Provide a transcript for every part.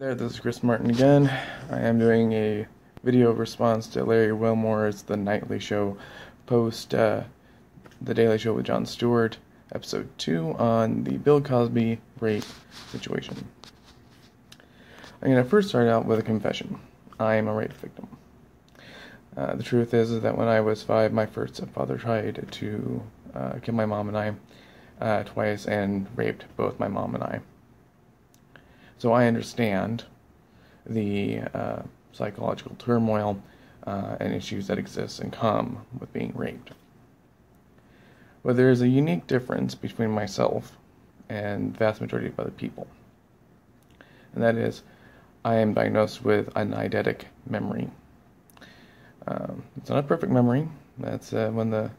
There, this is Chris Martin again. I am doing a video response to Larry Willmore's The Nightly Show post The Daily Show with Jon Stewart, episode 2 on the Bill Cosby rape situation. I'm going to first start out with a confession. I am a rape victim. The truth is that when I was 5, my first stepfather tried to kill my mom and I twice and raped both my mom and I. So I understand the psychological turmoil and issues that exist and come with being raped. But there is a unique difference between myself and the vast majority of other people. And that is, I am diagnosed with an eidetic memory. It's not a perfect memory. That's one of the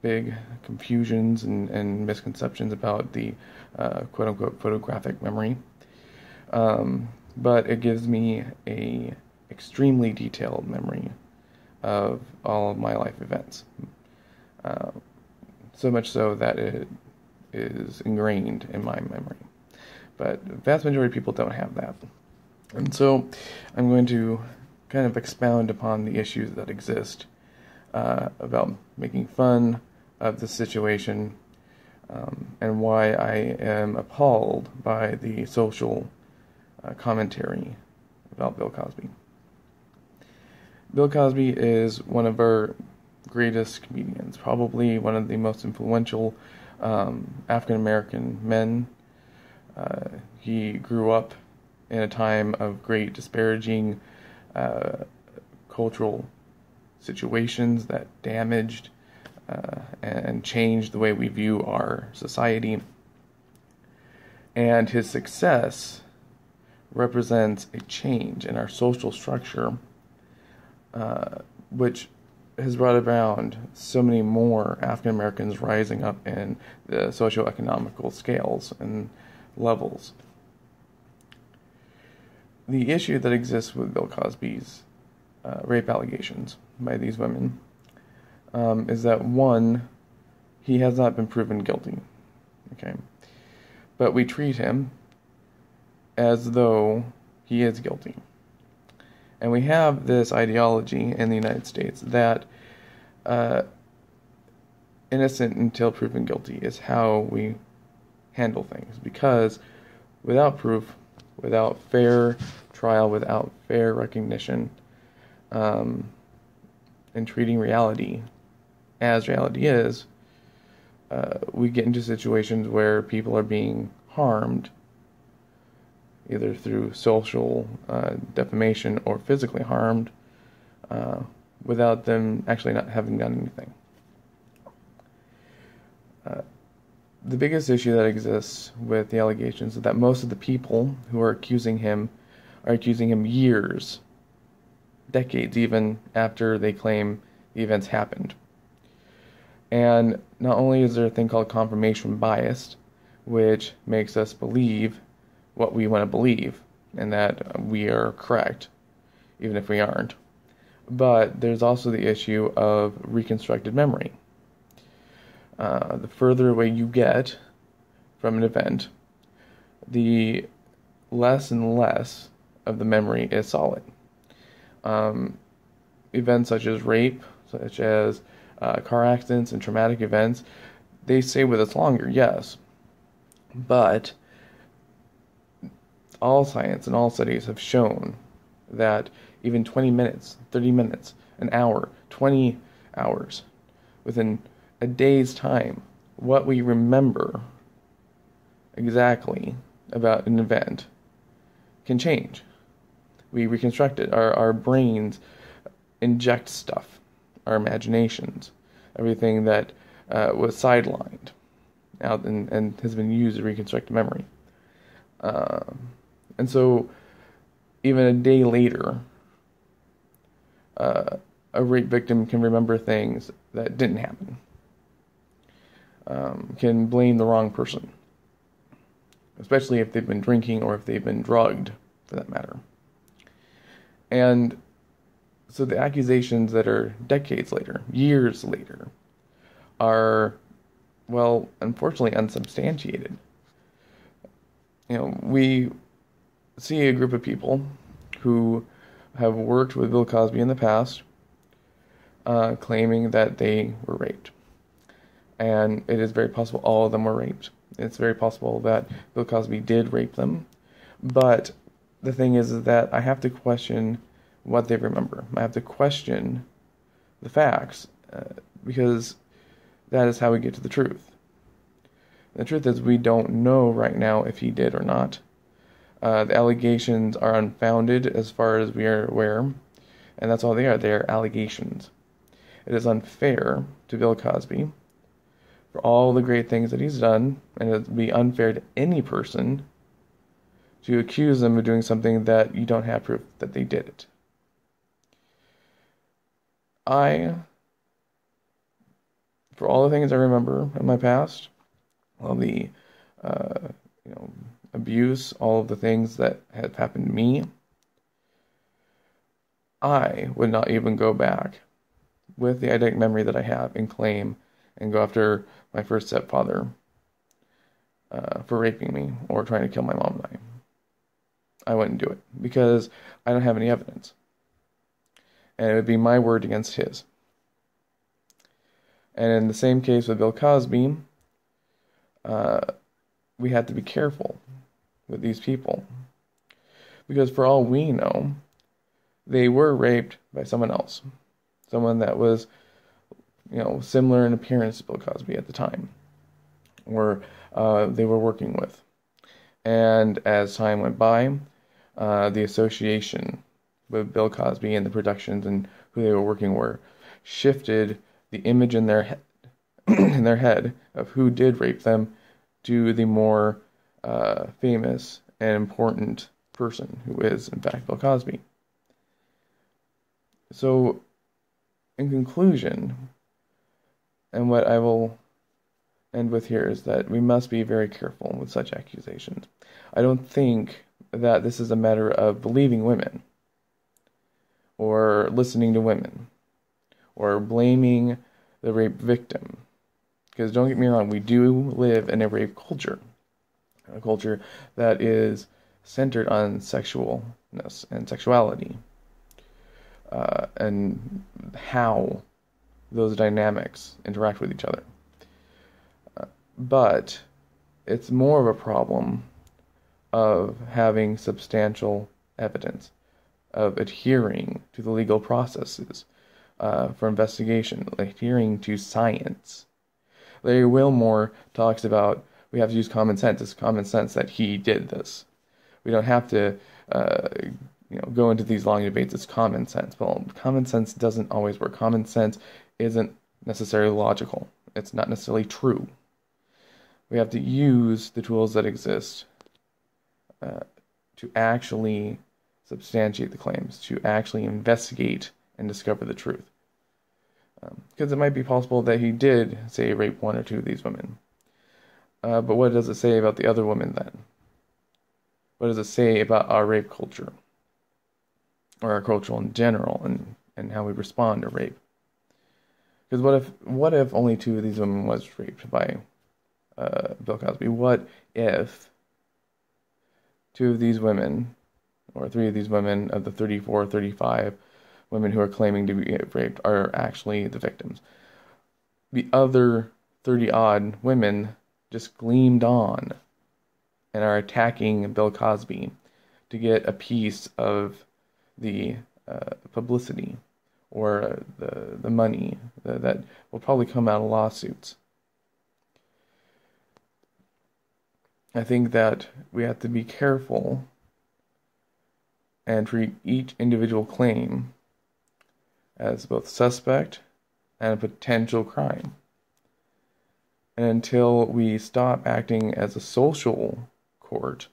big confusions and misconceptions about the quote-unquote photographic memory. But it gives me a extremely detailed memory of all of my life events. So much so that it is ingrained in my memory. But the vast majority of people don't have that. And so I'm going to kind of expound upon the issues that exist about making fun of the situation and why I am appalled by the social commentary about Bill Cosby. Bill Cosby is one of our greatest comedians, probably one of the most influential African-American men. He grew up in a time of great disparaging cultural situations that damaged and changed the way we view our society. And his success represents a change in our social structure, which has brought around so many more African Americans rising up in the socioeconomical scales and levels. The issue that exists with Bill Cosby's rape allegations by these women is that, one, he has not been proven guilty, okay? But we treat him as though he is guilty. And we have this ideology in the United States that innocent until proven guilty is how we handle things. Because without proof, without fair trial, without fair recognition, and treating reality as reality is, we get into situations where people are being harmed either through social defamation or physically harmed, without them actually not having done anything. The biggest issue that exists with the allegations is that most of the people who are accusing him years, decades even, after they claim the events happened. And not only is there a thing called confirmation bias, which makes us believe what we want to believe, and that we are correct, even if we aren't. But there's also the issue of reconstructed memory. The further away you get from an event, the less and less of the memory is solid. Events such as rape, such as car accidents and traumatic events, they stay with us longer, yes. But all science and all studies have shown that even 20 minutes, 30 minutes, an hour, 20 hours, within a day's time, what we remember exactly about an event can change. We reconstruct it. Our brains inject stuff, our imaginations, everything that was sidelined out and has been used to reconstruct memory. And so, even a day later, a rape victim can remember things that didn't happen. Can blame the wrong person, especially if they've been drinking or if they've been drugged, for that matter. And so the accusations that are decades later, years later, are, well, unfortunately unsubstantiated. We see a group of people who have worked with Bill Cosby in the past, claiming that they were raped. And it is very possible all of them were raped. It's very possible that Bill Cosby did rape them. But the thing is that I have to question what they remember. I have to question the facts, because that is how we get to the truth. The truth is we don't know right now if he did or not. The allegations are unfounded as far as we are aware, and that's all they are. They are allegations. It is unfair to Bill Cosby for all the great things that he's done, and it would be unfair to any person to accuse them of doing something that you don't have proof that they did it. For all the things I remember in my past, all the abuse, all of the things that have happened to me, I would not even go back with the eidetic memory that I have and claim and go after my first stepfather for raping me or trying to kill my mom and I wouldn't do it because I don't have any evidence. And it would be my word against his. And in the same case with Bill Cosby, we had to be careful with these people. Because for all we know, they were raped by someone else. Someone that was, similar in appearance to Bill Cosby at the time. Or they were working with. And as time went by, the association with Bill Cosby and the productions and who they were working with shifted the image in their head of who did rape them to the more famous and important person who is in fact Bill Cosby. So in conclusion, and what I will end with here is that we must be very careful with such accusations. I don't think that this is a matter of believing women or listening to women or blaming the rape victim. Because don't get me wrong, we do live in a rape culture. A culture that is centered on sexualness and sexuality. And how those dynamics interact with each other. But it's more of a problem of having substantial evidence, of adhering to the legal processes for investigation, adhering to science. Larry Willmore talks about we have to use common sense. It's common sense that he did this. We don't have to go into these long debates. It's common sense. Well, common sense doesn't always work. Common sense isn't necessarily logical. It's not necessarily true. We have to use the tools that exist to actually substantiate the claims, to actually investigate and discover the truth. Because it might be possible that he did, say, rape one or two of these women. But what does it say about the other women then? What does it say about our rape culture? Or our culture in general, and how we respond to rape? Because what if only two of these women was raped by Bill Cosby? What if two of these women, or three of these women of the 34, 35 women who are claiming to be raped are actually the victims? The other 30-odd women just gleamed on and are attacking Bill Cosby to get a piece of the publicity or the money that will probably come out of lawsuits. I think that we have to be careful and treat each individual claim as both suspect and a potential crime. And until we stop acting as a social court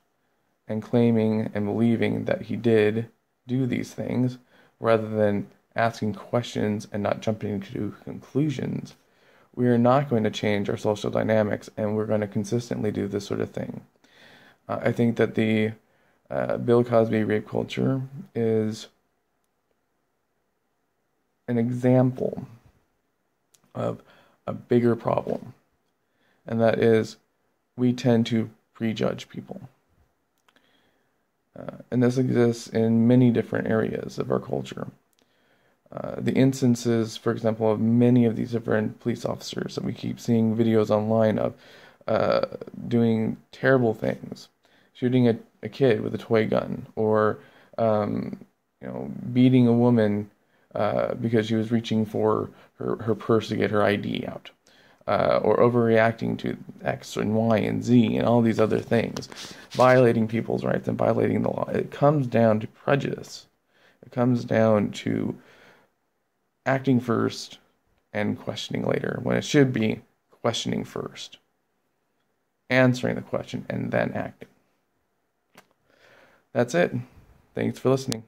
and claiming and believing that he did do these things, rather than asking questions and not jumping to conclusions, we are not going to change our social dynamics, and we're going to consistently do this sort of thing. I think that the Bill Cosby rape culture is an example of a bigger problem, and that is we tend to prejudge people. And this exists in many different areas of our culture. The instances, for example, of many of these different police officers that we keep seeing videos online of doing terrible things, shooting a kid with a toy gun, or beating a woman because she was reaching for her purse to get her ID out, or overreacting to X and Y and Z and all these other things, violating people's rights and violating the law. It comes down to prejudice. It comes down to acting first and questioning later, when it should be questioning first, answering the question, and then acting. That's it. Thanks for listening.